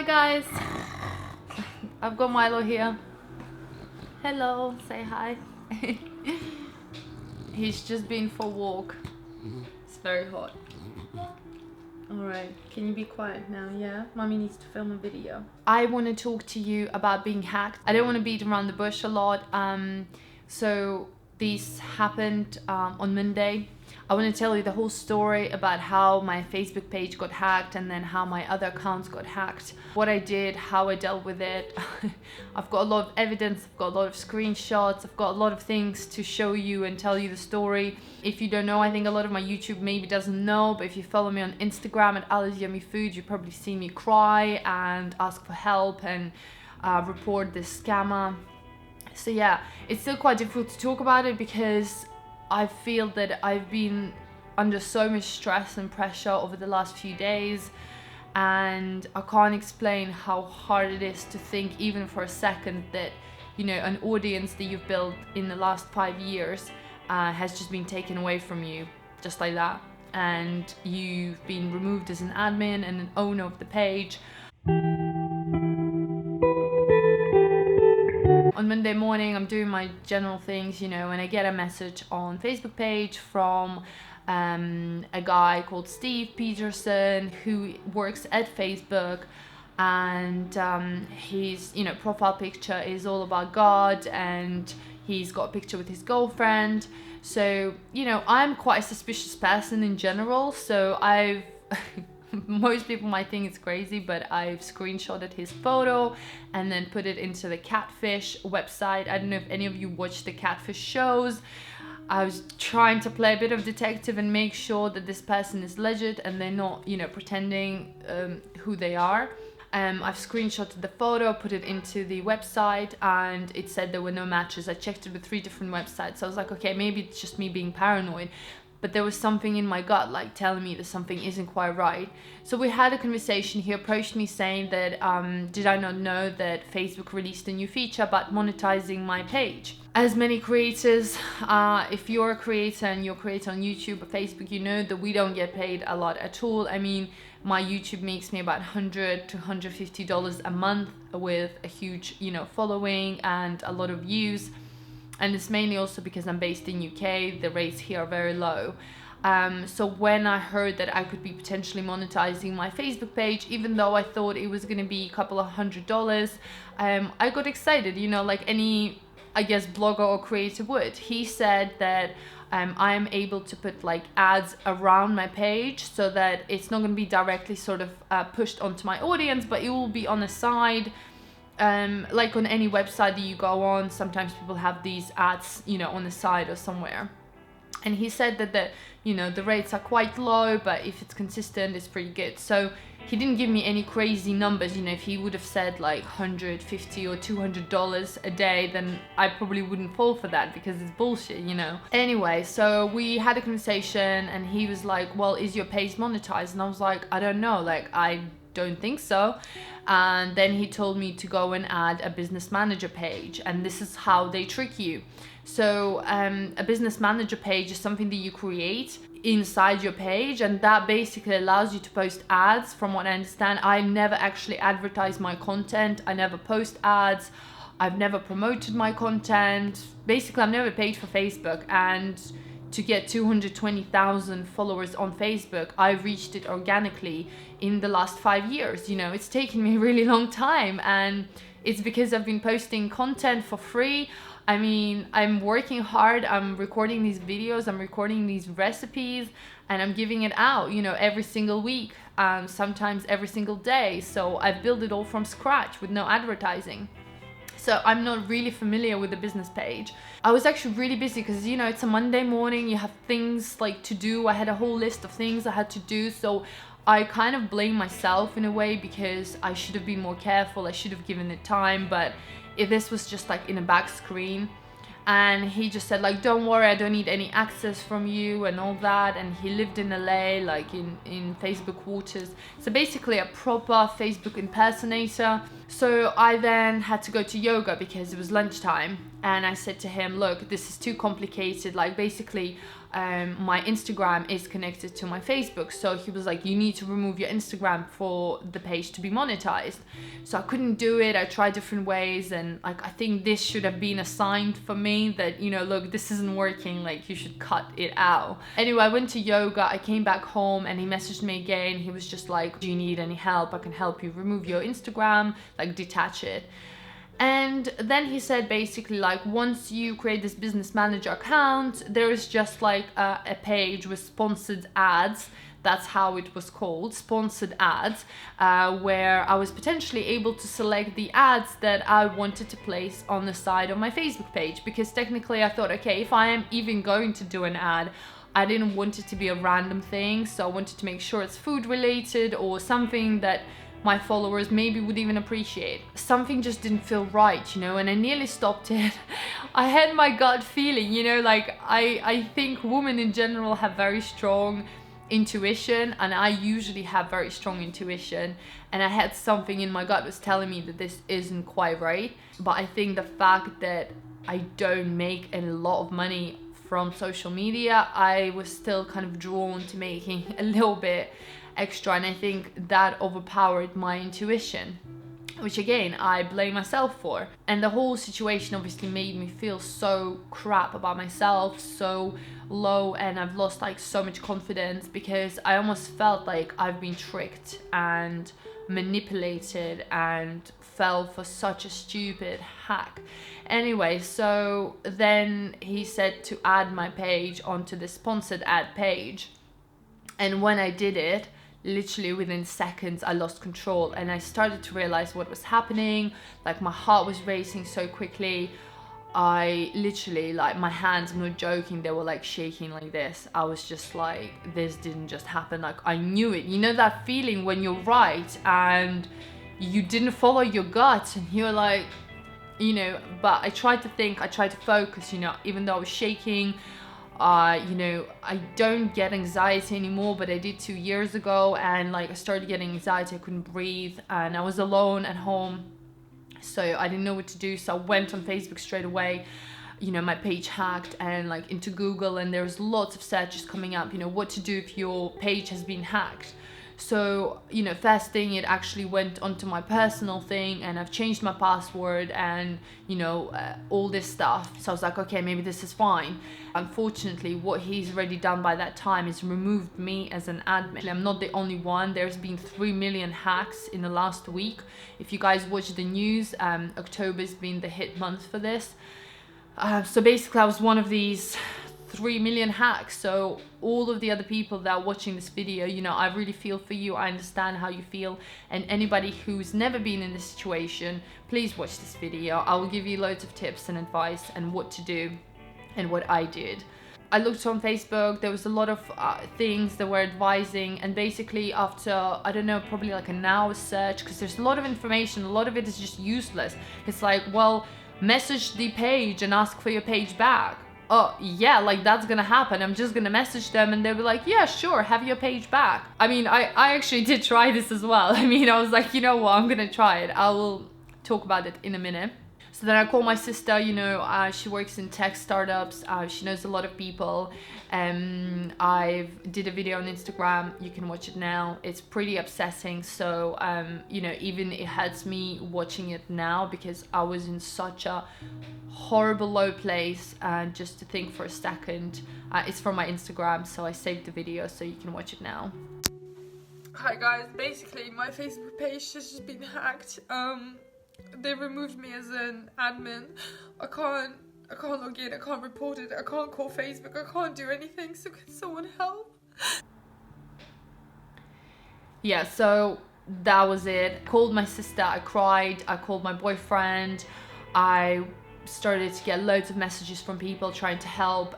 guys, I've got Milo here. Hello, say hi. He's just been for a walk. It's very hot. Alright, can you be quiet now? Yeah, mommy needs to film a video. I want to talk to you about being hacked. I don't want to beat around the bush a lot. So this happened on Monday. I want to tell you the whole story about how my Facebook page got hacked and then how my other accounts got hacked. What I did, how I dealt with it. I've got a lot of evidence, I've got a lot of screenshots, I've got a lot of things to show you and tell you the story. If you don't know, I think a lot of my YouTube maybe doesn't know, but if you follow me on Instagram at AllasYummyFood, you've probably seen me cry and ask for help and report this scammer. So yeah, it's still quite difficult to talk about it because I feel that I've been under so much stress and pressure over the last few days, and I can't explain how hard it is to think even for a second that, you know, an audience that you've built in the last 5 years has just been taken away from you just like that, and you've been removed as an admin and an owner of the page. On Monday morning, I'm doing my general things, you know, and I get a message on Facebook page from a guy called Steve Peterson who works at Facebook, and his, you know, profile picture is all about God, and he's got a picture with his girlfriend. So, you know, I'm quite a suspicious person in general, so I've most people might think it's crazy, but I've screenshotted his photo and then put it into the Catfish website. I don't know if any of you watch the Catfish shows. I was trying to play a bit of detective and make sure that this person is legit and they're not, you know, pretending who they are. I've screenshotted the photo, put it into the website, and it said there were no matches. I checked it with 3 different websites. So I was like, okay, maybe it's just me being paranoid. But there was something in my gut like telling me that something isn't quite right. So we had a conversation. He approached me saying that did I not know that Facebook released a new feature about monetizing my page? As many creators, if you're a creator and you're a creator on YouTube or Facebook, you know that we don't get paid a lot at all. I mean, my YouTube makes me about $100 to $150 a month with a huge, you know, following and a lot of views. And it's mainly also because I'm based in UK, the rates here are very low. So when I heard that I could be potentially monetizing my Facebook page, even though I thought it was going to be a couple of $100, I got excited, you know, like any, I guess, blogger or creator would. He said that I am able to put like ads around my page so that it's not going to be directly sort of pushed onto my audience, but it will be on the side. Like on any website that you go on, sometimes people have these ads, you know, on the side or somewhere. And he said that the, you know, the rates are quite low, but if it's consistent, it's pretty good. So he didn't give me any crazy numbers. You know, if he would have said like $150 or $200 a day, then I probably wouldn't fall for that because it's bullshit, you know. Anyway, so we had a conversation and he was like, well, is your page monetized? And I was like, I don't know, like I don't think so. And then he told me to go and add a business manager page, and this is how they trick you. So a business manager page is something that you create inside your page, and that basically allows you to post ads. From what I understand, I never actually advertise my content, I never post ads, I've never promoted my content. Basically, I've never paid for Facebook, and to get 220,000 followers on Facebook, I've reached it organically in the last 5 years. You know, it's taken me a really long time, and it's because I've been posting content for free. I mean, I'm working hard, I'm recording these videos, I'm recording these recipes, and I'm giving it out, you know, every single week, sometimes every single day. So I've built it all from scratch with no advertising. So I'm not really familiar with the business page. I was actually really busy because, you know, it's a Monday morning, you have things like to do. I had a whole list of things I had to do. So I kind of blame myself in a way because I should have been more careful. I should have given it time. But if this was just like in a back screen, and he just said like, don't worry, I don't need any access from you and all that. And he lived in LA, like in Facebook waters. So basically a proper Facebook impersonator. So I then had to go to yoga because it was lunchtime. And I said to him, look, this is too complicated. Like basically my Instagram is connected to my Facebook. So he was like, you need to remove your Instagram for the page to be monetized. So I couldn't do it. I tried different ways, and like, I think this should have been a sign for me that, you know, look, this isn't working, like you should cut it out. Anyway, I went to yoga, I came back home, and he messaged me again. He was just like, do you need any help? I can help you remove your Instagram, like detach it. And then he said basically, like, once you create this business manager account, there is just like a page with sponsored ads. That's how it was called, sponsored ads, where I was potentially able to select the ads that I wanted to place on the side of my Facebook page. Because technically I thought, okay, if I am even going to do an ad, I didn't want it to be a random thing. So I wanted to make sure it's food related or something that my followers maybe would even appreciate. Something just didn't feel right, you know, and I nearly stopped it. I had my gut feeling, you know, like I think women in general have very strong intuition, and I usually have very strong intuition, and I had something in my gut was telling me that this isn't quite right. But I think the fact that I don't make a lot of money from social media, I was still kind of drawn to making a little bit extra, and I think that overpowered my intuition, which again I blame myself for. And the whole situation obviously made me feel so crap about myself, so low, and I've lost like so much confidence, because I almost felt like I've been tricked and manipulated and fell for such a stupid hack. Anyway, so then he said to add my page onto the sponsored ad page, and when I did it, literally within seconds I lost control, and I started to realize what was happening. Like, my heart was racing so quickly. I literally, like, my hands, I'm not joking, they were like shaking like this. I was just like, this didn't just happen. Like, I knew it. You know that feeling when you're right and you didn't follow your gut, and you're like, you know. But I tried to think, I tried to focus, you know, even though I was shaking. You know, I don't get anxiety anymore, but I did 2 years ago, and like I started getting anxiety. I couldn't breathe, and I was alone at home, so I didn't know what to do. So I went on Facebook straight away, you know, my page hacked, and like into Google, and there's lots of searches coming up, you know, what to do if your page has been hacked. So, you know, first thing, it actually went onto my personal thing, and I've changed my password and, you know, all this stuff. So I was like, okay, maybe this is fine. Unfortunately, what he's already done by that time is removed me as an admin. I'm not the only one. There's been 3 million hacks in the last week. If you guys watch the news, October's been the hit month for this. So basically I was one of these 3 million hacks. So all of the other people that are watching this video, you know, I really feel for you. I understand how you feel, and anybody who's never been in this situation, please watch this video. I will give you loads of tips and advice and what to do and what I did. I looked on Facebook, there was a lot of things that were advising, and basically after, I don't know, probably like an hour search, because there's a lot of information, a lot of it is just useless. It's like, well, message the page and ask for your page back. Oh yeah, like that's gonna happen. I'm just gonna message them and they'll be like, yeah, sure, have your page back. I mean, I actually did try this as well. I mean, I was like, you know what, I'm gonna try it. I will talk about it in a minute. So then I called my sister, you know, she works in tech startups. She knows a lot of people. I did a video on Instagram. You can watch it now. It's pretty obsessing. So, you know, even it hurts me watching it now, because I was in such a horrible low place. Just to think for a second, it's from my Instagram. So I saved the video so you can watch it now. Hi guys, basically my Facebook page has just been hacked. They removed me as an admin. I can't log in, I can't report it, I can't call Facebook, I can't do anything, so can someone help? Yeah, so that was it. I called my sister, I cried, I called my boyfriend, I started to get loads of messages from people trying to help,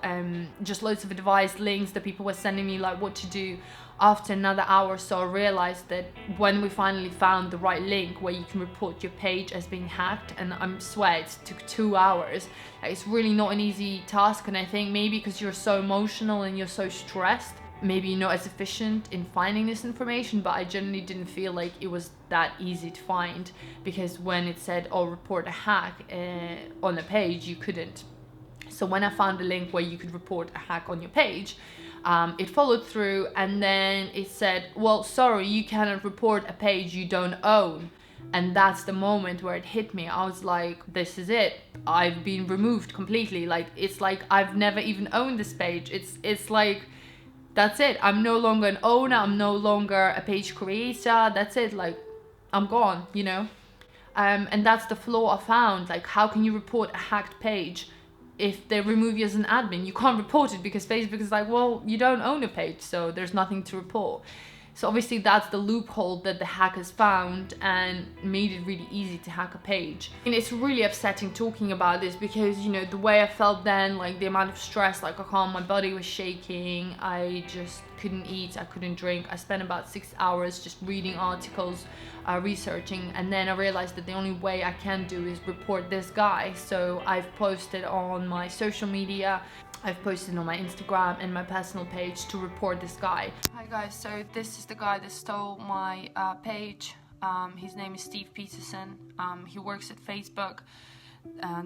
just loads of advice, links that people were sending me, like what to do. After another hour or so, I realized that when we finally found the right link where you can report your page as being hacked, and I swear it took 2 hours. It's really not an easy task, and I think maybe because you're so emotional and you're so stressed, maybe you're not as efficient in finding this information, but I generally didn't feel like it was that easy to find, because when it said, oh, report a hack on the page, you couldn't. So when I found a link where you could report a hack on your page, it followed through, and then it said, well, sorry, you cannot report a page you don't own. And that's the moment where it hit me. I was like, this is it. I've been removed completely. Like, it's like I've never even owned this page. It's like, that's it. I'm no longer an owner. I'm no longer a page creator. That's it. Like, I'm gone, you know? And that's the flaw I found. Like, how can you report a hacked page if they remove you as an admin? You can't report it because Facebook is like, well, you don't own a page, so there's nothing to report. So obviously that's the loophole that the hackers found and made it really easy to hack a page. And it's really upsetting talking about this because, you know, the way I felt then, like the amount of stress, like my body was shaking, I just couldn't eat, I couldn't drink. I spent about 6 hours just reading articles, researching, and then I realized that the only way I can do is report this guy. So I've posted on my social media, I've posted on my Instagram and my personal page to report this guy. Hi guys, so this is the guy that stole my page. His name is Steve Peterson. He works at Facebook.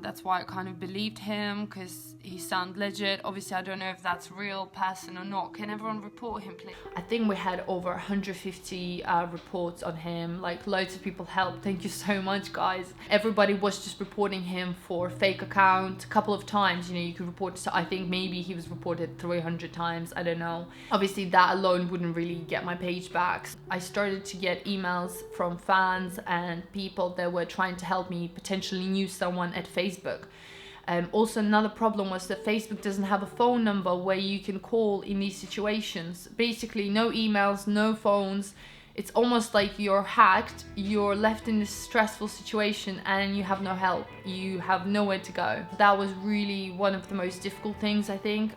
That's why I kind of believed him, because he sounded legit. Obviously, I don't know if that's a real person or not. Can everyone report him, please? I think we had over 150 reports on him. Like, loads of people helped. Thank you so much, guys. Everybody was just reporting him for fake account a couple of times. You know, you could report, so I think maybe he was reported 300 times. I don't know. Obviously, that alone wouldn't really get my page back. I started to get emails from fans and people that were trying to help me, potentially knew someone at Facebook. Also, another problem was that Facebook doesn't have a phone number where you can call in these situations. Basically, no emails, no phones. It's almost like you're hacked, you're left in this stressful situation and you have no help. You have nowhere to go. That was really one of the most difficult things, I think.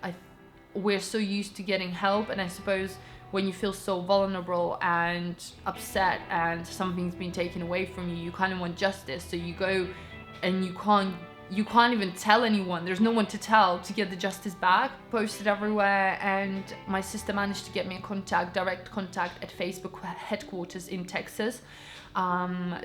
We're so used to getting help, and I suppose when you feel so vulnerable and upset and something's been taken away from you, you kind of want justice. So you go and you can't even tell anyone. There's no one to tell to get the justice back. Posted everywhere, and my sister managed to get me a direct contact at Facebook headquarters in Texas.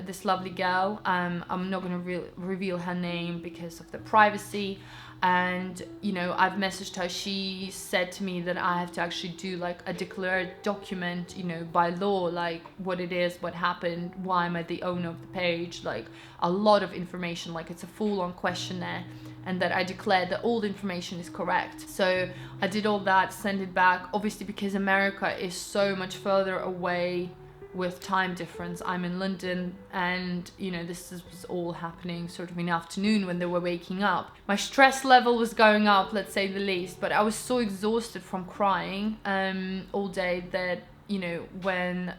This lovely girl, I'm not going to reveal her name because of the privacy. And, you know, I've messaged her. She said to me that I have to actually do like a declared document, you know, by law, like what it is, what happened, why am I the owner of the page, like a lot of information, like it's a full-on questionnaire, and that I declared that all the information is correct. So I did all that, sent it back, obviously because America is so much further away with time difference. I'm in London, and you know, this was all happening sort of in the afternoon when they were waking up. My stress level was going up, let's say the least, but I was so exhausted from crying all day that, you know, when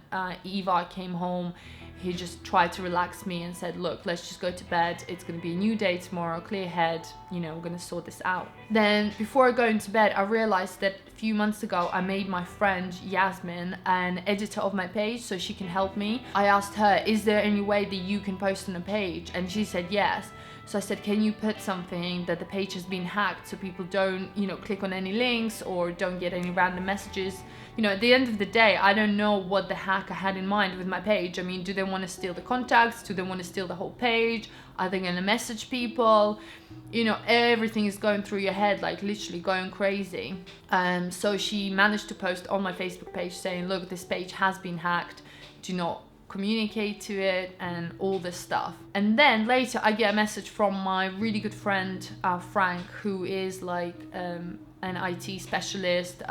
Eva came home, he just tried to relax me and said, look, let's just go to bed. It's going to be a new day tomorrow, clear head, you know, we're going to sort this out. Then before I go into bed, I realized that a few months ago, I made my friend Yasmin an editor of my page so she can help me. I asked her, is there any way that you can post on a page? And she said yes. So I said, can you put something that the page has been hacked so people don't, you know, click on any links or don't get any random messages? You know, at the end of the day, I don't know what the hacker had in mind with my page. I mean, do they want to steal the contacts? Do they want to steal the whole page? Are they going to message people? You know, everything is going through your head, like literally going crazy. So she managed to post on my Facebook page saying, look, this page has been hacked. Do not communicate to it, and all this stuff. And then later I get a message from my really good friend Frank, who is like an IT specialist,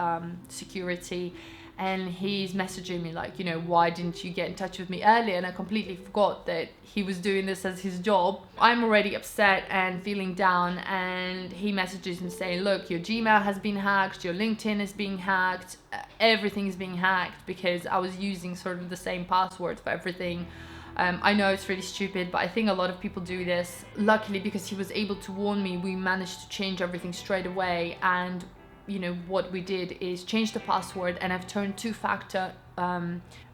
security, and he's messaging me like, you know, why didn't you get in touch with me earlier? And I completely forgot that he was doing this as his job. I'm already upset and feeling down, and he messages me saying, look, your Gmail has been hacked, your LinkedIn is being hacked, everything is being hacked, because I was using sort of the same password for everything. I know it's really stupid, but I think a lot of people do this. Luckily, because he was able to warn me, we managed to change everything straight away. And you know, what we did is change the password, and I've turned two-factor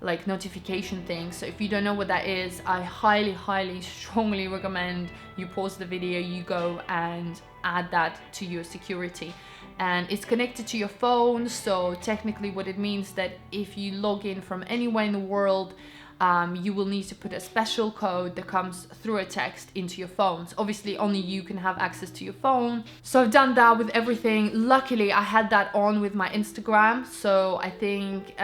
like notification thing. So if you don't know what that is, I highly strongly recommend you pause the video, you go and add that to your security. And it's connected to your phone, so technically what it means that if you log in from anywhere in the world, you will need to put a special code that comes through a text into your phones. Obviously only you can have access to your phone. So I've done that with everything. Luckily I had that on with my Instagram. So I think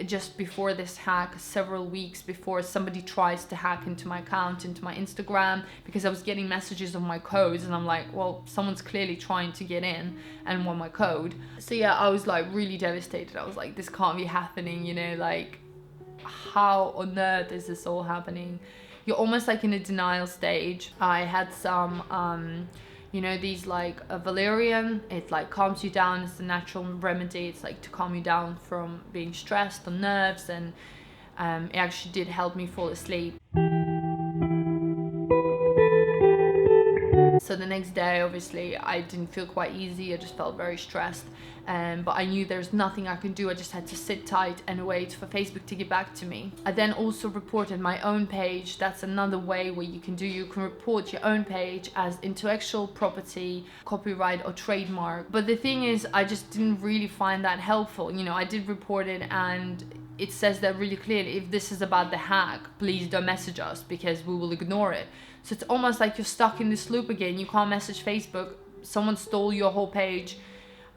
just before this hack, several weeks before, somebody tries to hack into my account, into my Instagram, because I was getting messages of my codes and I'm like, well, someone's clearly trying to get in and want my code. So yeah, I was like really devastated. I was like, this can't be happening, you know, like how on earth is this all happening? You're almost like in a denial stage. I had some you know, these like a valerian, it like calms you down. It's a natural remedy. It's like to calm you down from being stressed on nerves, and it actually did help me fall asleep. So the next day, obviously, I didn't feel quite easy. I just felt very stressed. But I knew there's nothing I could do. I just had to sit tight and wait for Facebook to get back to me. I then also reported my own page. That's another way where you can report your own page as intellectual property, copyright or trademark. But the thing is, I just didn't really find that helpful. You know, I did report it and it says that really clearly, if this is about the hack, please don't message us because we will ignore it. So it's almost like you're stuck in this loop again. You can't message Facebook. Someone stole your whole page.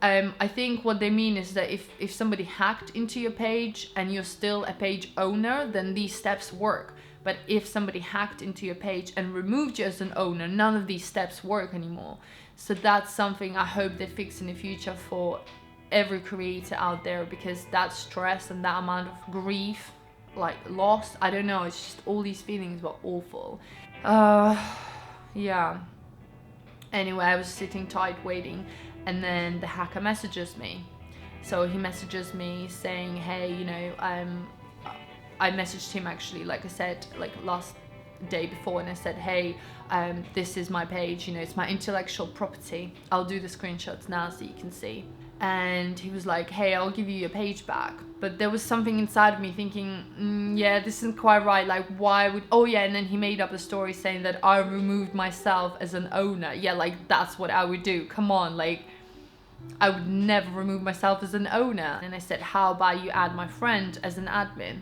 I think what they mean is that if somebody hacked into your page and you're still a page owner, then these steps work. But if somebody hacked into your page and removed you as an owner, none of these steps work anymore. So that's something I hope they fix in the future for every creator out there, because that stress and that amount of grief, like loss, I don't know, it's just all these feelings were awful. Yeah. Anyway, I was sitting tight waiting, and then the hacker messages me. So he messages me saying, hey, you know, I messaged him actually, like I said, like last day before, and I said, hey, this is my page, you know, it's my intellectual property. I'll do the screenshots now so you can see. And he was like, hey, I'll give you your page back. But there was something inside of me thinking, yeah, this isn't quite right. Like, why would, oh yeah, and then he made up a story saying that I removed myself as an owner. Yeah, like that's what I would do. Come on, like I would never remove myself as an owner. And I said, how about you add my friend as an admin?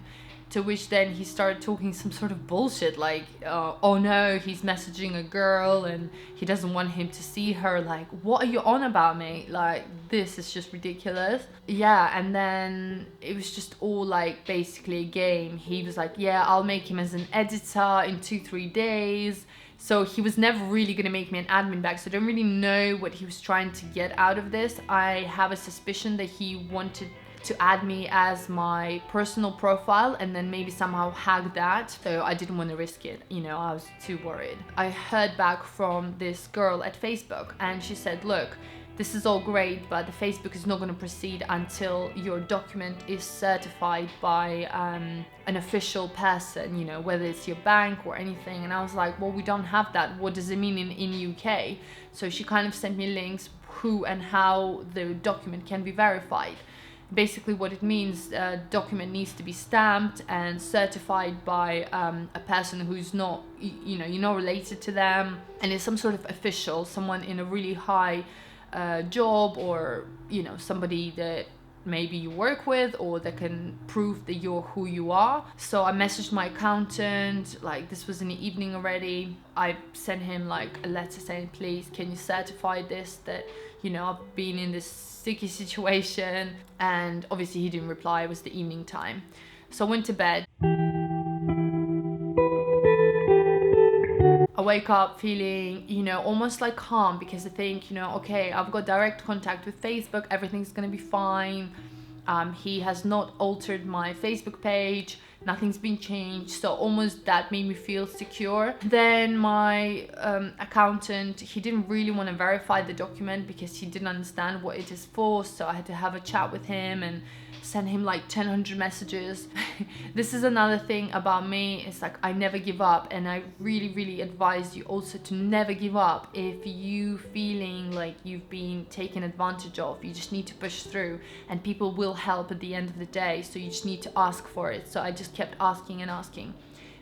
To which then he started talking some sort of bullshit like, oh no, he's messaging a girl and he doesn't want him to see her. Like, what are you on about, mate? Like, this is just ridiculous. Yeah, and then it was just all like basically a game. He was like, yeah, I'll make him as an editor in 2-3 days. So he was never really going to make me an admin back. So I don't really know what he was trying to get out of this. I have a suspicion that he wanted to add me as my personal profile and then maybe somehow hack that. So I didn't want to risk it, you know, I was too worried. I heard back from this girl at Facebook and she said, look, this is all great, but the Facebook is not going to proceed until your document is certified by an official person, you know, whether it's your bank or anything. And I was like, well, we don't have that. What does it mean in UK? So she kind of sent me links who and how the document can be verified. Basically what it means, a document needs to be stamped and certified by a person who's not, you know, you're not related to them, and it's some sort of official, someone in a really high job, or, you know, somebody that maybe you work with or that can prove that you're who you are. So I messaged my accountant, like this was in the evening already. I sent him like a letter saying, please, can you certify this, that, you know, I've been in this sticky situation. And obviously he didn't reply. It was the evening time. So I went to bed. I wake up feeling, you know, almost like calm, because I think, you know, okay, I've got direct contact with Facebook, everything's gonna be fine. He has not altered my Facebook page, nothing's been changed, so almost that made me feel secure. Then my accountant, he didn't really want to verify the document because he didn't understand what it is for, so I had to have a chat with him and send him like 1,000 messages. This is another thing about me, it's like I never give up, and I really advise you also to never give up. If you feeling like you've been taken advantage of, you just need to push through, and people will help at the end of the day, so you just need to ask for it. So I just kept asking and asking.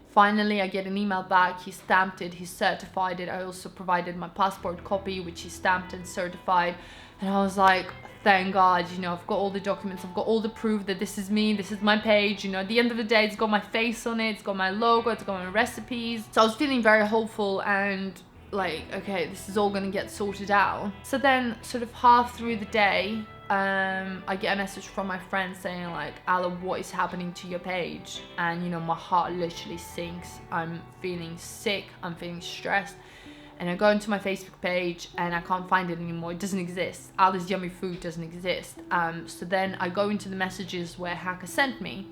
Finally I get an email back, he stamped it, he certified it. I also provided my passport copy, which he stamped and certified, and I was like, thank God, you know, I've got all the documents, I've got all the proof that this is me, this is my page, you know, at the end of the day, it's got my face on it, it's got my logo, it's got my recipes. So I was feeling very hopeful and like, okay, this is all gonna get sorted out. So then sort of half through the day, I get a message from my friend saying like, Alla, what is happening to your page? And you know, my heart literally sinks. I'm feeling sick, I'm feeling stressed. And I go into my Facebook page and I can't find it anymore. It doesn't exist. AllasYummyFood doesn't exist. So then I go into the messages where hacker sent me.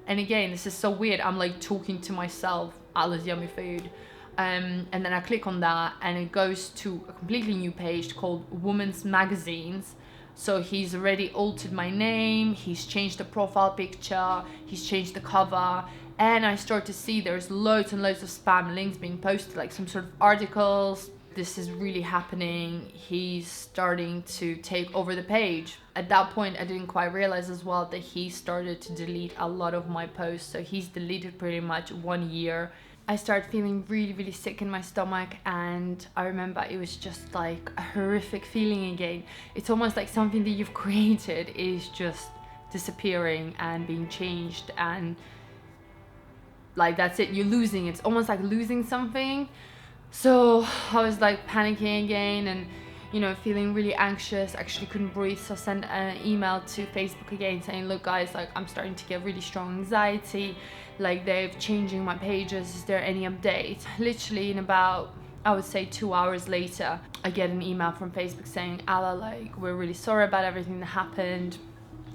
And again, this is so weird. I'm like talking to myself, AllasYummyFood. And then I click on that and it goes to a completely new page called Women's Magazines. So he's already altered my name. He's changed the profile picture. He's changed the cover. And I start to see there's loads and loads of spam links being posted, like some sort of articles. This is really happening. He's starting to take over the page. At that point, I didn't quite realize as well that he started to delete a lot of my posts. So he's deleted pretty much 1 year. I started feeling really, really sick in my stomach, and I remember it was just like a horrific feeling again. It's almost like something that you've created is just disappearing and being changed, and like that's it, you're losing. It's almost like losing something. So I was like panicking again and, you know, feeling really anxious. Actually couldn't breathe. So I sent an email to Facebook again saying, look guys, like I'm starting to get really strong anxiety, like they're changing my pages, is there any update? Literally in about, I would say 2 hours later, I get an email from Facebook saying, Alla, like we're really sorry about everything that happened,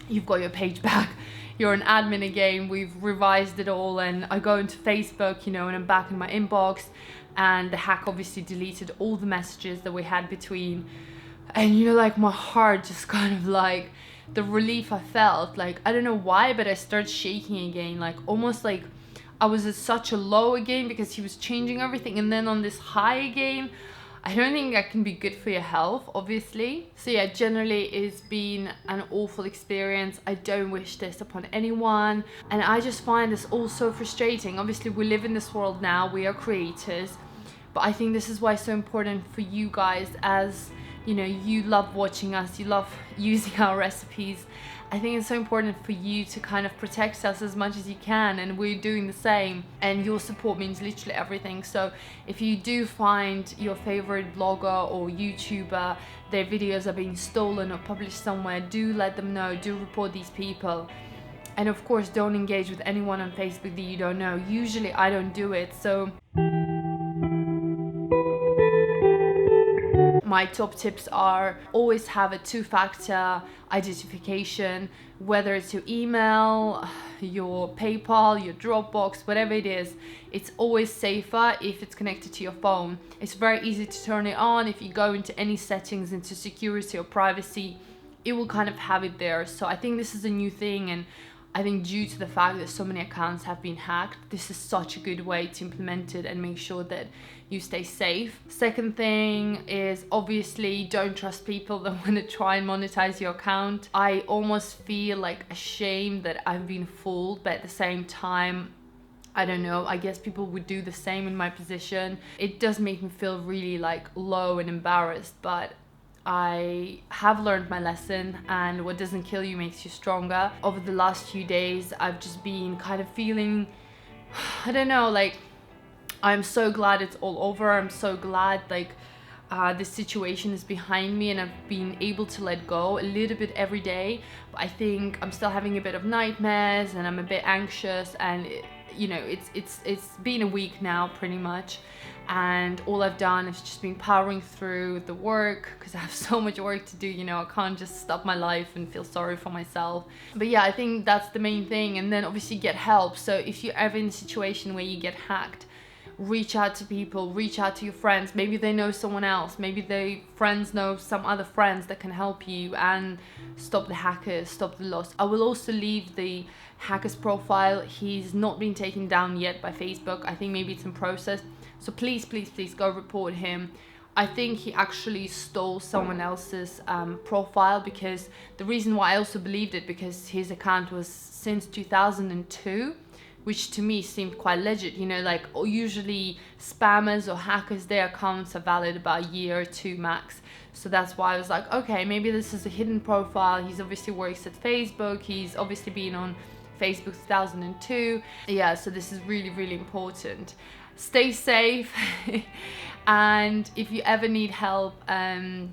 you've got your page back, you're an admin again, we've revised it all. And I go into Facebook, you know, and I'm back in my inbox, and the hack obviously deleted all the messages that we had between. And you know, like my heart just kind of like, the relief I felt, like I don't know why, but I started shaking again, like almost like I was at such a low again because he was changing everything, and then on this high again. I don't think that can be good for your health, obviously. So yeah, generally it's been an awful experience. I don't wish this upon anyone. And I just find this all so frustrating. Obviously we live in this world now, we are creators. But I think this is why it's so important for you guys, as you know, you love watching us, you love using our recipes. I think it's so important for you to kind of protect us as much as you can, and we're doing the same, and your support means literally everything. So if you do find your favorite blogger or YouTuber, their videos are being stolen or published somewhere, do let them know, do report these people. And of course, don't engage with anyone on Facebook that you don't know. Usually I don't do it, so my top tips are always have a two-factor identification, whether it's your email, your PayPal, your Dropbox, whatever it is. It's always safer if it's connected to your phone. It's very easy to turn it on. If you go into any settings, into security or privacy, it will kind of have it there. So I think this is a new thing, and I think due to the fact that so many accounts have been hacked, this is such a good way to implement it and make sure that you stay safe. Second thing is obviously don't trust people that want to try and monetize your account. I almost feel like ashamed that I've been fooled, but at the same time, I don't know, I guess people would do the same in my position. It does make me feel really like low and embarrassed, but I have learned my lesson, and what doesn't kill you makes you stronger. Over the last few days, I've just been kind of feeling, I don't know, like I'm so glad it's all over. I'm so glad like this situation is behind me, and I've been able to let go a little bit every day. But I think I'm still having a bit of nightmares, and I'm a bit anxious, and you know, it's been a week now pretty much. And all I've done is just been powering through the work, because I have so much work to do, you know, I can't just stop my life and feel sorry for myself. But yeah, I think that's the main thing. And then obviously get help. So if you're ever in a situation where you get hacked, reach out to people, reach out to your friends. Maybe they know someone else, maybe their friends know some other friends that can help you and stop the hackers, stop the loss. I will also leave the hacker's profile. He's not been taken down yet by Facebook. I think maybe it's in process. So please, please, please go report him. I think he actually stole someone else's profile, because the reason why I also believed it, because his account was since 2002. which to me seemed quite legit. You know, like usually spammers or hackers, their accounts are valid about a year or two max. So that's why I was like, okay, maybe this is a hidden profile. He's obviously works at Facebook. He's obviously been on Facebook 2002. Yeah, so this is really, really important. Stay safe. And if you ever need help,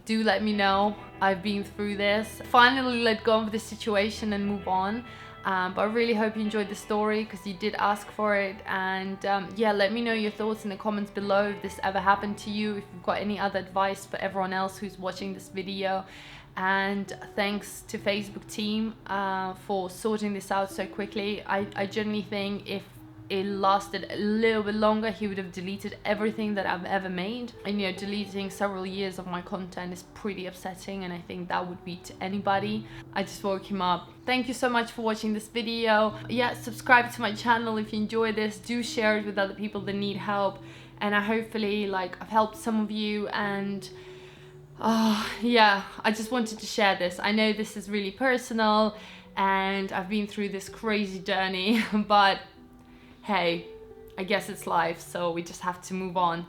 do let me know. I've been through this. Finally let go of the situation and move on. But I really hope you enjoyed the story, because you did ask for it. And yeah, let me know your thoughts in the comments below if this ever happened to you, if you've got any other advice for everyone else who's watching this video. And thanks to Facebook team for sorting this out so quickly. I genuinely think if it lasted a little bit longer, he would have deleted everything that I've ever made. And you know, deleting several years of my content is pretty upsetting, and I think that would be to anybody. I just woke him up. Thank you so much for watching this video. Yeah, subscribe to my channel if you enjoy this. Do share it with other people that need help, and I hopefully like I've helped some of you. And yeah, I just wanted to share this. I know this is really personal and I've been through this crazy journey, but hey, I guess it's life, so we just have to move on.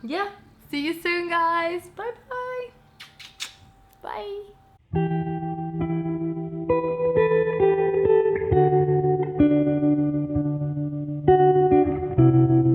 Yeah, see you soon, guys. Bye-bye. Bye.